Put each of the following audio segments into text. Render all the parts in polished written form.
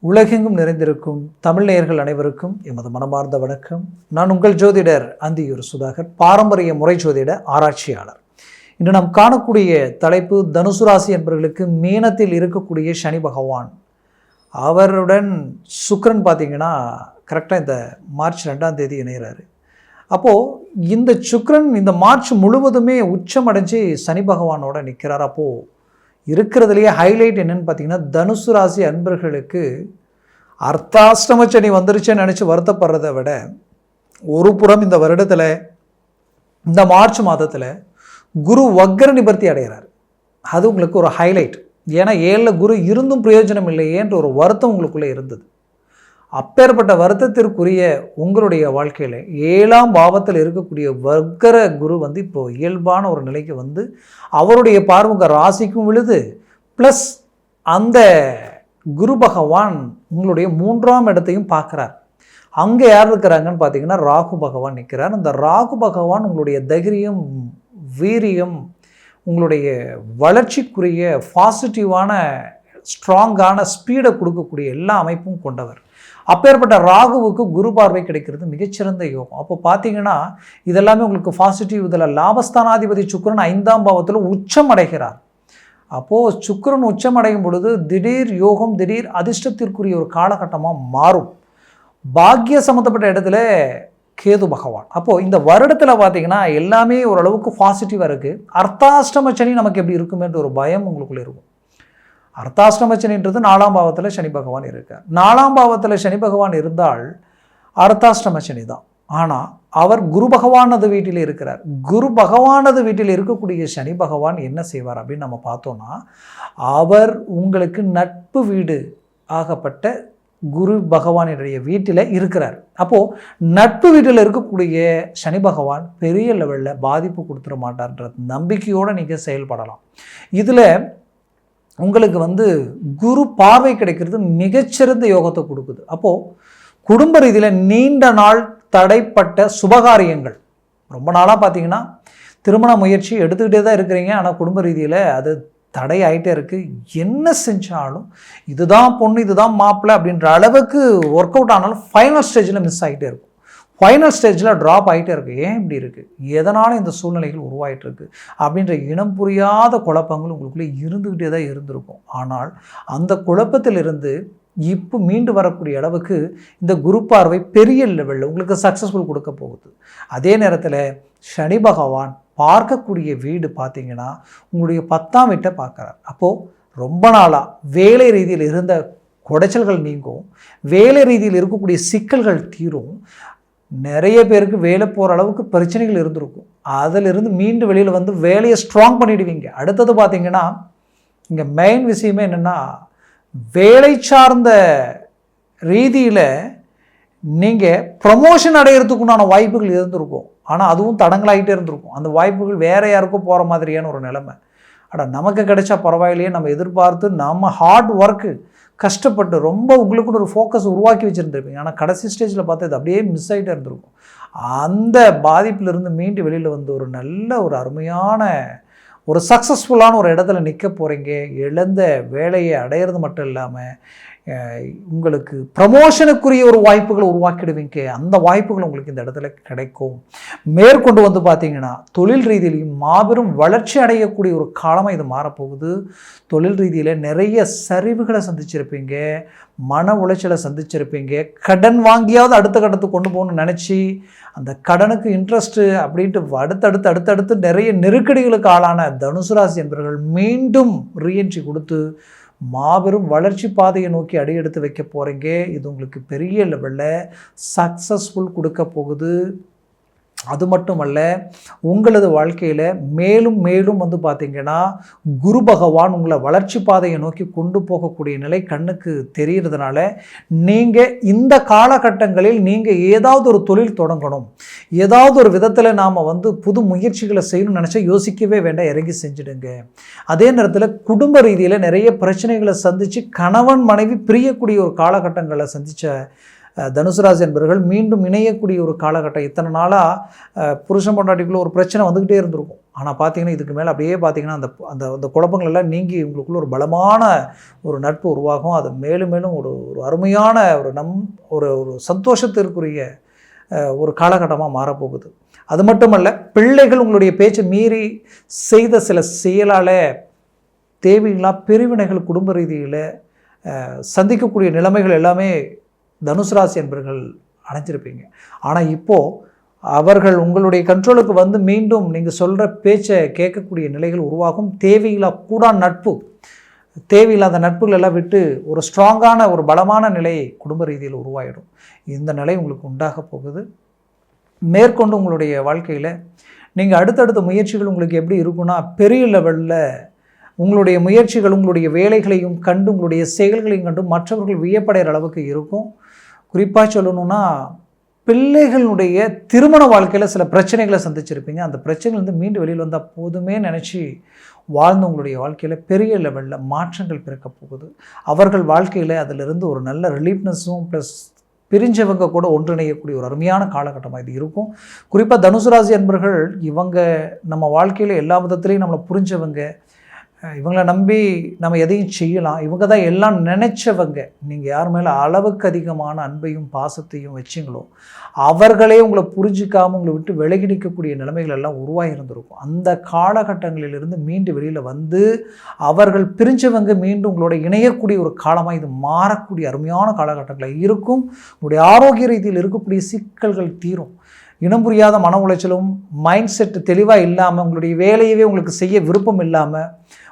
உலகெங்கும் நிறைந்திருக்கும் தமிழ் நேயர்கள் அனைவருக்கும் எமது மனமார்ந்த வணக்கம். நான் உங்கள் ஜோதிடர் அந்தியூர் சுதாகர், பாரம்பரிய முறை ஜோதிட ஆராய்ச்சியாளர். இன்று நாம் காணக்கூடிய தலைப்பு தனுசு ராசி என்பவர்களுக்கு மீனத்தில் இருக்கக்கூடிய சனி பகவான். அவருடன் சுக்கிரன் பார்த்திங்கன்னா கரெக்டாக இந்த மார்ச் 2ஆம் தேதி இணைகிறாரு. அப்போது இந்த சுக்கிரன் இந்த மார்ச் முழுவதுமே உச்சமடைஞ்சு சனி பகவானோட நிற்கிறார். அப்போது இருக்கிறதுலையே ஹைலைட் என்னென்னு பார்த்தீங்கன்னா, தனுசு ராசி அன்பர்களுக்கு அர்த்தாஷ்டம சனி வந்துருச்சுன்னு நினச்சி வருத்தப்படுறதை விட, ஒரு புறம் இந்த வருடத்தில் இந்த மார்ச் மாதத்தில் குரு வக்ர நிவர்த்தி அடைகிறார். அது உங்களுக்கு ஒரு ஹைலைட். ஏன்னா 7ல் குரு இருந்தும் பிரயோஜனம் இல்லையேன்ற ஒரு வருத்தம் உங்களுக்குள்ளே இருந்தது. அப்பேற்பட்ட வருத்தத்திற்குரிய உங்களுடைய வாழ்க்கையில் 7ஆம் பாவத்தில் இருக்கக்கூடிய வக்ர குரு இப்போது இயல்பான ஒரு நிலைக்கு அவருடைய பார்வை ராசிக்கும் விழுது. ப்ளஸ் அந்த குரு பகவான் உங்களுடைய 3ஆம் இடத்தையும் பார்க்குறார். அங்கே யார் இருக்கிறாங்கன்னு பார்த்தீங்கன்னா ராகு பகவான் நிற்கிறார். அந்த ராகு பகவான் உங்களுடைய தைரியம், வீரியம், உங்களுடைய வளர்ச்சிக்குரிய பாசிட்டிவான ஸ்ட்ராங்கான ஸ்பீடை கொடுக்கக்கூடிய எல்லா அமைப்பும் கொண்டவர். அப்பேற்பட்ட ராகுவுக்கு குரு பார்வை கிடைக்கிறது மிகச்சிறந்த யோகம். அப்போ பார்த்தீங்கன்னா இதெல்லாமே உங்களுக்கு பாசிட்டிவ். இதில் லாபஸ்தானாதிபதி சுக்கிரன் 5ஆம் பாவத்தில் உச்சம் அடைகிறார். அப்போது சுக்கிரன் உச்சம் அடையும் பொழுது திடீர் யோகம், திடீர் அதிர்ஷ்டத்திற்குரிய ஒரு காலகட்டமாக மாறும். பாக்கிய சம்மந்தப்பட்ட இடத்துல கேது பகவான். அப்போது இந்த வருடத்தில் பார்த்தீங்கன்னா எல்லாமே ஓரளவுக்கு பாசிட்டிவாக இருக்குது. அர்த்தாஷ்டம சனி நமக்கு எப்படி இருக்குமேன்ற ஒரு பயம் உங்களுக்குள்ளே இருக்கும். அர்த்தாஷ்டம சனின்றது 4ஆம் பாவத்தில் சனி பகவான் இருக்கார். 4ஆம் பாவத்தில் சனி பகவான் இருந்தால் அர்த்தாஷ்டம சனி தான். ஆனால் அவர் குரு பகவானது வீட்டில் இருக்கிறார். குரு பகவானது வீட்டில் இருக்கக்கூடிய சனி பகவான் என்ன செய்வார் அப்படின்னு நம்ம பார்த்தோன்னா, அவர் உங்களுக்கு நட்பு வீடு ஆகப்பட்ட குரு பகவானுடைய வீட்டில் இருக்கிறார். அப்போது நட்பு வீட்டில் இருக்கக்கூடிய சனி பகவான் பெரிய லெவலில் பாதிப்பு கொடுத்துட மாட்டார்ன்ற நம்பிக்கையோடு நீங்கள் செயல்படலாம். இதில் உங்களுக்கு குரு பார்வை கிடைக்கிறது மிகச்சிறந்த யோகத்தை கொடுக்குது. அப்போது குடும்ப ரீதியில் நீண்ட நாள் தடைப்பட்ட சுபகாரியங்கள், ரொம்ப நாளாக பார்த்தீங்கன்னா திருமண முயற்சி எடுத்துக்கிட்டே தான் இருக்கிறீங்க, ஆனால் குடும்ப ரீதியில் அது தடை ஆகிட்டே இருக்குது. என்ன செஞ்சாலும் இதுதான் பொண்ணு, இதுதான் மாப்பிள்ளை அப்படின்ற அளவுக்கு ஒர்க் அவுட் ஆனாலும் ஃபைனல் ஸ்டேஜில் மிஸ் ஆகிட்டே இருக்கும். ஃபைனல் ஸ்டேஜில் ட்ராப் ஆகிட்டே இருக்குது. ஏன் இப்படி இருக்குது, எதனால் இந்த சூழ்நிலைகள் உருவாகிட்டுருக்கு அப்படின்ற இனம் புரியாத குழப்பங்கள் உங்களுக்குள்ளே இருந்துக்கிட்டே தான் இருந்திருக்கும். ஆனால் அந்த குழப்பத்திலிருந்து இப்போ மீண்டு வரக்கூடிய அளவுக்கு இந்த குரு பார்வை பெரிய லெவலில் உங்களுக்கு சக்ஸஸ்ஃபுல் கொடுக்க போகுது. அதே நேரத்தில் சனி பகவான் பார்க்கக்கூடிய வீடு பார்த்திங்கன்னா உங்களுடைய 10ஆம் வீட்டை பார்க்குறார். அப்போது ரொம்ப நாளாக வேலை ரீதியில் இருந்த குடைச்சல்கள் நீங்கும், வேலை ரீதியில் இருக்கக்கூடிய சிக்கல்கள் தீரும். நிறைய பேருக்கு வேலை போகிற அளவுக்கு பிரச்சனைகள் இருந்திருக்கும். அதிலிருந்து மீண்டு வெளியில் வேலையை ஸ்ட்ராங் பண்ணிடுவீங்க. அடுத்தது பார்த்திங்கன்னா இங்கே மெயின் விஷயமே என்னென்னா, வேலை சார்ந்த ரீதியில் நீங்கள் ப்ரமோஷன் அடையிறதுக்குண்டான வாய்ப்புகள் இருந்திருக்கும். ஆனால் அதுவும் தடங்களாகிட்டே இருந்திருக்கும். அந்த வாய்ப்புகள் வேறு யாருக்கும் போகிற மாதிரியான ஒரு நிலைமை. ஆனால் நமக்கு கிடைச்சா பரவாயில்லையே, நம்ம எதிர்பார்த்து நம்ம ஹார்ட் ஒர்க்கு கஷ்டப்பட்டு ரொம்ப உங்களுக்குன்னு ஒரு ஃபோக்கஸ் உருவாக்கி வச்சுருந்துருப்பீங்க. ஆனால் கடைசி ஸ்டேஜில் பார்த்து அது அப்படியே மிஸ் ஆகிட்டே இருந்திருக்கும். அந்த பாதிப்பிலிருந்து மீண்டு வெளியில் ஒரு நல்ல ஒரு அருமையான ஒரு சக்ஸஸ்ஃபுல்லான ஒரு இடத்துல நிற்க போகிறீங்க. இழந்த வேலையை அடையிறது மட்டும் இல்லாமல் உங்களுக்கு ப்ரமோஷனுக்குரிய ஒரு வாய்ப்புகளை உருவாக்கிடுவீங்க. அந்த வாய்ப்புகள் உங்களுக்கு இந்த இடத்துல கிடைக்கும். மேற்கொண்டு பார்த்தீங்கன்னா தொழில் ரீதியிலையும் மாபெரும் வளர்ச்சி அடையக்கூடிய ஒரு காலமாக இது மாறப்போகுது. தொழில் ரீதியில் நிறைய சரிவுகளை சந்திச்சிருப்பீங்க, மன உளைச்சலை சந்திச்சிருப்பீங்க. கடன் வாங்கியாவது அடுத்த கட்டத்துக்கு கொண்டு போகணும்னு நினச்சி அந்த கடனுக்கு இன்ட்ரெஸ்ட்டு அப்படின்ட்டு அடுத்தடுத்து நிறைய நெருக்கடிகளுக்கு ஆளான தனுசு ராசி என்பவர்கள் மீண்டும் ரீஎன்ட்ரி கொடுத்து மாபெரும் வளர்ச்சி பாதையை நோக்கி அடியெடுத்து வைக்க போகிறீங்க. இது உங்களுக்கு பெரிய லெவலில் சக்ஸஸ்ஃபுல் கொடுக்க போகுது. அது மட்டுமல்ல, உங்களது வாழ்க்கையில் மேலும் மேலும் பார்த்திங்கன்னா குரு பகவான் உங்களை வளர்ச்சி பாதையை நோக்கி கொண்டு போகக்கூடிய நிலை கண்ணுக்கு தெரிகிறதுனால நீங்கள் இந்த காலகட்டங்களில் நீங்கள் ஏதாவது ஒரு தொழில் தொடங்கணும், ஏதாவது ஒரு விதத்தில் நாம் புது முயற்சிகளை செய்யணும்னு நினச்சா யோசிக்கவே வேண்டாம், இறங்கி செஞ்சுடுங்க. அதே நேரத்தில் குடும்ப ரீதியில் நிறைய பிரச்சனைகளை சந்தித்து கணவன் மனைவி பிரியக்கூடிய ஒரு காலகட்டங்களை சந்தித்த தனுசு ராசி என்பவர்கள் மீண்டும் இணையக்கூடிய ஒரு காலகட்டம். இத்தனை நாளாக புருஷன் பொண்டாட்டிக்குள்ள ஒரு பிரச்சனை வந்துக்கிட்டே இருந்திருக்கும். ஆனால் பார்த்தீங்கன்னா இதுக்கு மேலே அப்படியே பார்த்தீங்கன்னா அந்த அந்த அந்த குழப்பங்கள் எல்லாம் நீங்கி உங்களுக்குள்ள ஒரு பலமான ஒரு நட்பு உருவாகும். அது மேலும் மேலும் ஒரு ஒரு அருமையான ஒரு ஒரு சந்தோஷத்திற்குரிய ஒரு காலகட்டமாக மாறப்போகுது. அது மட்டுமல்ல, பிள்ளைகள் உங்களுடைய பேச்சை மீறி செய்த சில செயலால் தேவையில்லா பிரிவினைகள் குடும்ப ரீதியில் சந்திக்கக்கூடிய நிலைமைகள் எல்லாமே தனுசு ராசி என்பவர்கள் அடைஞ்சிருப்பீங்க. ஆனால் இப்போது அவர்கள் உங்களுடைய கண்ட்ரோலுக்கு வந்து மீண்டும் நீங்கள் சொல்கிற பேச்சை கேட்கக்கூடிய நிலைகள் உருவாகும். தேவையில்லா நட்பு, தேவையில்லாத நட்புகள் எல்லாம் விட்டு ஒரு ஸ்ட்ராங்கான ஒரு பலமான நிலை குடும்ப ரீதியில் உருவாயிடும். இந்த நிலை உங்களுக்கு உண்டாக போகுது. மேற்கொண்டு உங்களுடைய வாழ்க்கையில் நீங்கள் அடுத்தடுத்த முயற்சிகள் உங்களுக்கு எப்படி இருக்குன்னா, பெரிய லெவலில் உங்களுடைய முயற்சிகள் உங்களுடைய வேலைகளையும் கண்டு உங்களுடைய செயல்களையும் கண்டு மற்றவர்கள் வியப்படைகிற அளவுக்கு இருக்கும். குறிப்பாக சொல்லணும்னா, பிள்ளைகளுடைய திருமண வாழ்க்கையில் சில பிரச்சனைகளை சந்திச்சிருப்பீங்க. அந்த பிரச்சனைலேருந்து மீண்டு வெளியில் வந்தால் போதுமே நினச்சி வாழ்ந்து உங்களுடைய வாழ்க்கையில் பெரிய லெவலில் மாற்றங்கள் பிறக்க போகுது. அவர்கள் வாழ்க்கையில் அதிலிருந்து ஒரு நல்ல ரிலீஃப்னஸும் ப்ளஸ் பிரிஞ்சவங்க கூட ஒன்றிணையக்கூடிய ஒரு அருமையான காலகட்டமாக இது இருக்கும். குறிப்பாக தனுசு ராசி அன்பர்கள், இவங்க நம்ம வாழ்க்கையில் எல்லா விதத்துலேயும் நம்மளை புரிஞ்சவங்க, இவங்களை நம்பி நம்ம எதையும் செய்யலாம், இவங்க தான் எல்லாம் நினச்சவங்க. நீங்கள் யார் மேலே அளவுக்கு அதிகமான அன்பையும் பாசத்தையும் வச்சிங்களோ அவர்களே உங்களை புரிஞ்சிக்காமல் உங்களை விட்டு விலகி நிற்கக்கூடிய நிலைமைகள் எல்லாம் உருவாகி இருந்திருக்கும். அந்த காலகட்டங்களிலிருந்து மீண்டு வெளியில் வந்து அவர்கள் பிரிஞ்சவங்க மீண்டும் உங்களோட இணையக்கூடிய ஒரு காலமாக இது மாறக்கூடிய அருமையான காலகட்டங்களில் இருக்கும். உங்களுடைய ஆரோக்கிய ரீதியில் இருக்கக்கூடிய சிக்கல்கள் தீரும். இனம் புரியாத மன உளைச்சலும் மைண்ட் செட் தெளிவாக இல்லாமல் உங்களுடைய வேலையவே உங்களுக்கு செய்ய விருப்பம் இல்லாமல்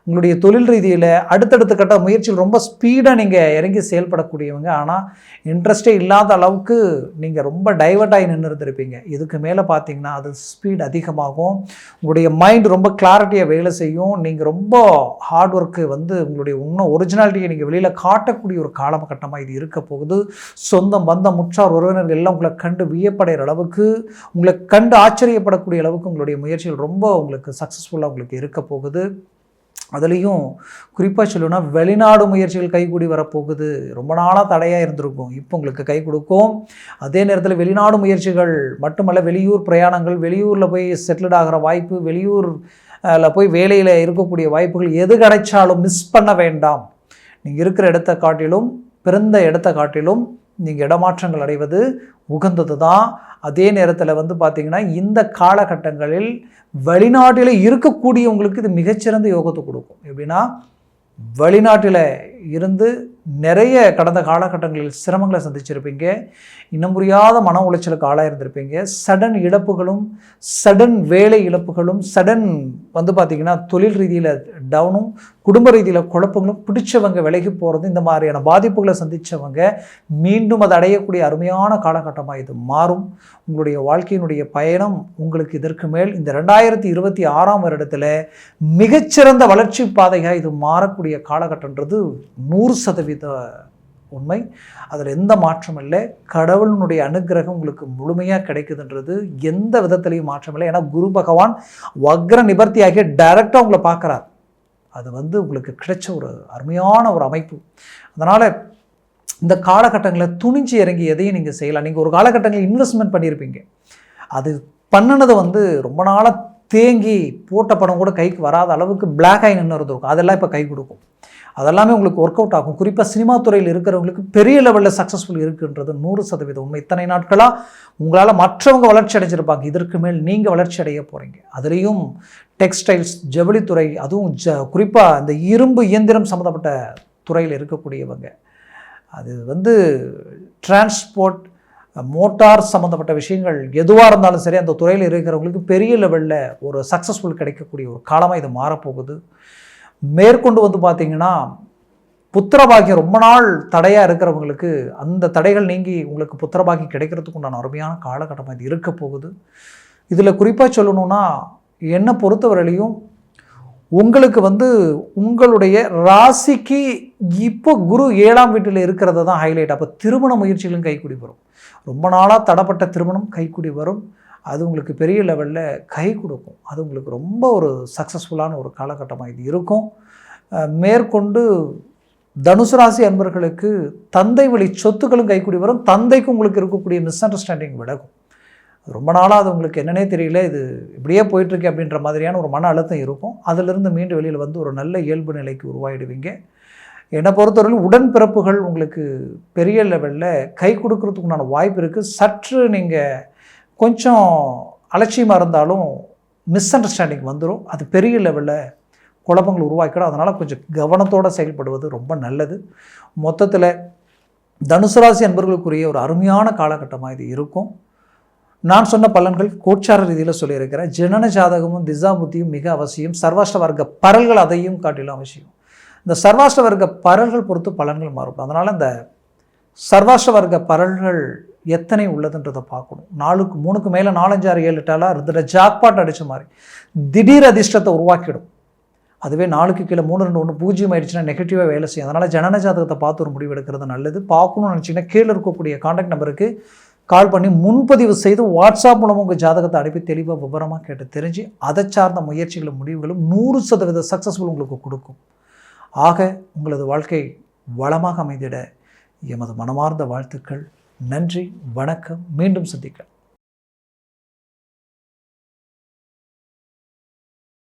உங்களுடைய தொழில் ரீதியில் அடுத்தடுத்த கட்ட முயற்சிகள் ரொம்ப ஸ்பீடாக நீங்கள் இறங்கி செயல்படக்கூடியவங்க. ஆனால் இன்ட்ரெஸ்டே இல்லாத அளவுக்கு நீங்கள் ரொம்ப டைவர்ட் ஆகி நின்று இருந்திருப்பீங்க. இதுக்கு மேலே பார்த்தீங்கன்னா அது ஸ்பீட் அதிகமாகும். உங்களுடைய மைண்ட் ரொம்ப கிளாரிட்டியாக வேலை செய்யும். நீங்கள் ரொம்ப ஹார்ட் ஒர்க்கு வந்து உங்களுடைய இன்னும் ஒரிஜினாலிட்டியை நீங்கள் வெளியில் காட்டக்கூடிய ஒரு காலகட்டமாக இது இருக்க போகுது. சொந்தம் பந்தம் முற்றார் உறவினர்கள் எல்லாம் உங்களை கண்டு வியப்படைகிற அளவுக்கு, உங்களை கண்டு ஆச்சரியப்படக்கூடிய அளவுக்கு உங்களுடைய முயற்சிகள் ரொம்ப உங்களுக்கு சக்ஸஸ்ஃபுல்லாக உங்களுக்கு இருக்க போகுது. அதுலேயும் குறிப்பாக சொல்லணும்னா, வெளிநாடு முயற்சிகள் கைகூடி வரப்போகுது. ரொம்ப நாளாக தடையாக இருந்திருக்கும், இப்போ உங்களுக்கு கை கொடுக்கும். அதே நேரத்தில் வெளிநாடு முயற்சிகள் மட்டுமல்ல, வெளியூர் பிரயாணங்கள், வெளியூரில் போய் செட்டில்ட் ஆகிற வாய்ப்பு, வெளியூரில் போய் வேலையில் இருக்கக்கூடிய வாய்ப்புகள் எது கிடைச்சாலும் மிஸ் பண்ண வேண்டாம். நீங்கள் இருக்கிற இடத்தை காட்டிலும் பிறந்த இடத்தை காட்டிலும் நீங்கள் இடமாற்றங்கள் அடைவது உகந்தது தான். அதே நேரத்தில் வந்து பார்த்திங்கன்னா, இந்த காலகட்டங்களில் வெளிநாட்டில் இருக்கக்கூடியவங்களுக்கு இது மிகச்சிறந்த யோகத்தை கொடுக்கும். எப்படின்னா, வெளிநாட்டில் இருந்து நிறைய கடந்த காலகட்டங்களில் சிரமங்களை சந்திச்சிருப்பீங்க, இன்னும் புரியாத மன உளைச்சலுக்கு ஆளாக இருந்திருப்பீங்க. சடன் இழப்புகளும் சடன் வேலை இழப்புகளும் சடன் வந்து பார்த்திங்கன்னா தொழில் ரீதியில் டவுனும் குடும்ப ரீதியில் குழப்பங்களும் பிடிச்சவங்க விலகி போகிறது, இந்த மாதிரியான பாதிப்புகளை சந்தித்தவங்க மீண்டும் அதை அடையக்கூடிய அருமையான காலகட்டமாக இது மாறும். உங்களுடைய வாழ்க்கையினுடைய பயணம் உங்களுக்கு இதற்கு மேல் இந்த 2026ஆம் வருடத்தில் மிகச்சிறந்த வளர்ச்சி பாதையாக இது மாறக்கூடிய காலகட்டன்றது 100% உண்மை. அதில் எந்த மாற்றம் இல்லை. கடவுளினுடைய அனுகிரகம் உங்களுக்கு முழுமையாக கிடைக்குதுன்றது எந்த விதத்திலையும் மாற்றம் இல்லை. ஏன்னா குரு பகவான் வக்ர நிவர்த்தியாகிய டைரக்டாக உங்களை பார்க்குறார். அது வந்து உங்களுக்கு கிடைச்ச ஒரு அருமையான ஒரு அமைப்பு. அதனால் இந்த காலகட்டங்களில் துணிஞ்சு இறங்கி எதையும் நீங்கள் செய்யலாம். நீங்கள் ஒரு காலகட்டங்களில் இன்வெஸ்ட்மெண்ட் பண்ணியிருப்பீங்க, அது பண்ணினதை வந்து ரொம்ப நாளாக தேங்கி போட்ட பணம் கூட கைக்கு வராத அளவுக்கு பிளாக் ஆகி நின்று இருக்கும். அதெல்லாம் இப்போ கை கொடுக்கும். அதெல்லாமே உங்களுக்கு ஒர்க் அவுட் ஆகும். குறிப்பாக சினிமா துறையில் இருக்கிறவங்களுக்கு பெரிய லெவலில் சக்ஸஸ்ஃபுல் இருக்குன்றது 100% உண்மை. இத்தனை நாட்களாக உங்களால் மற்றவங்க வளர்ச்சி அடைஞ்சிருப்பாங்க, இதற்கு மேல் நீங்கள் வளர்ச்சி அடைய போகிறீங்க. அதுலேயும் டெக்ஸ்டைல்ஸ், ஜவுளித்துறை, அதுவும் குறிப்பாக இந்த இரும்பு இயந்திரம் சம்மந்தப்பட்ட துறையில் இருக்கக்கூடியவங்க, அது வந்து டிரான்ஸ்போர்ட், மோட்டார் சம்மந்தப்பட்ட விஷயங்கள் எதுவாக இருந்தாலும் சரி, அந்த துறையில் இருக்கிறவங்களுக்கு பெரிய லெவலில் ஒரு சக்ஸஸ்ஃபுல் கிடைக்கக்கூடிய ஒரு காலமாக இது மாறப்போகுது. மேற்கொண்டு வந்து பார்த்திங்கன்னா, புத்திரபாகியம் ரொம்ப நாள் தடையாக இருக்கிறவங்களுக்கு அந்த தடைகள் நீங்கி உங்களுக்கு புத்திரபாகியம் கிடைக்கிறதுக்கு உண்டான அருமையான காலகட்டமாக இது இருக்க போகுது. இதில் குறிப்பாக சொல்லணும்னா, என்னை பொறுத்தவரையிலையும் உங்களுக்கு வந்து உங்களுடைய ராசிக்கு இப்போ குரு 7ஆம் வீட்டில் இருக்கிறத தான் ஹைலைட். அப்போ திருமண முயற்சிகளும் கைக்கூடி வரும். ரொம்ப நாளாக தடைப்பட்ட திருமணம் கைக்கூடி வரும். அது உங்களுக்கு பெரிய லெவலில் கை கொடுக்கும். அது உங்களுக்கு ரொம்ப ஒரு சக்ஸஸ்ஃபுல்லான ஒரு காலகட்டமாக இது இருக்கும். மேற்கொண்டு தனுசு ராசி அன்பர்களுக்கு தந்தை வழி சொத்துக்களும் கைக்கூடி வரும். தந்தைக்கும் உங்களுக்கு இருக்கக்கூடிய மிஸ் அண்டர்ஸ்டாண்டிங் விலகும். ரொம்ப நாளாக அது உங்களுக்கு என்னன்னே தெரியல, இது இப்படியே போயிட்டுருக்கு அப்படின்ற மாதிரியான ஒரு மன அழுத்தம் இருக்கும். அதிலிருந்து மீண்டு வெளியில் வந்து ஒரு நல்ல இயல்பு நிலைக்கு உருவாயிடுவீங்க. என்னை பொறுத்தவரையில் உடன்பிறப்புகள் உங்களுக்கு பெரிய லெவலில் கை கொடுக்கறதுக்கு உண்டான வாய்ப்பு இருக்குது. சற்று நீங்கள் கொஞ்சம் அலட்சியமாக இருந்தாலும் மிஸ் அண்டர்ஸ்டாண்டிங் வந்துடும். அது பெரிய லெவலில் குழப்பங்கள் உருவாக்கிடும். அதனால் கொஞ்சம் கவனத்தோடு செயல்படுவது ரொம்ப நல்லது. மொத்தத்தில் தனுசு ராசி அன்பர்களுக்குரிய ஒரு அருமையான காலகட்டமாக இது இருக்கும். நான் சொன்ன பலன்கள் கோச்சார ரீதியில் சொல்லியிருக்கிறேன். ஜனன ஜாதகமும் திசா புத்தியும் மிக அவசியம். சர்வாஷ்ட வர்க்க பரல்கள் அதையும் காட்டிலும் அவசியம். இந்த சர்வாஷ்ட வர்க்க பரல்கள் பொறுத்து பலன்கள் மாறும். அதனால் இந்த சர்வாஷ்ட வர்க்க பரல்கள் எத்தனை உள்ளதுன்றதை பார்க்கணும். 4க்கு 3க்கு மேலே 4, 5, 6, 7, 8 இருந்துட்டு ஜாக்பாட் அடித்த மாதிரி திடீர் அதிர்ஷ்டத்தை உருவாக்கிடும். அதுவே 4க்கு கீழே 3, 2, 1 பூஜ்ஜியம் ஆயிடுச்சுன்னா நெகட்டிவாக வேலை செய்யும். அதனால் ஜனன ஜாதகத்தை பார்த்து ஒரு முடிவு எடுக்கிறது நல்லது. பார்க்கணும்னு நினச்சிங்கன்னா கீழே இருக்கக்கூடிய கான்டாக்ட் நம்பருக்கு கால் பண்ணி முன்பதிவு செய்து வாட்ஸ்அப் மூலம் உங்கள் ஜாதகத்தை அனுப்பி தெளிவாக விவரமாக கேட்டு தெரிஞ்சு அதை சார்ந்த முயற்சிகளும் முடிவுகளும் 100% சக்ஸஸ்ஃபுல் உங்களுக்கு கொடுக்கும். ஆக உங்களது வாழ்க்கை வளமாக அமைந்திட எமது மனமார்ந்த வாழ்த்துக்கள். நன்றி, வணக்கம். மீண்டும் சந்திக்கலாம்.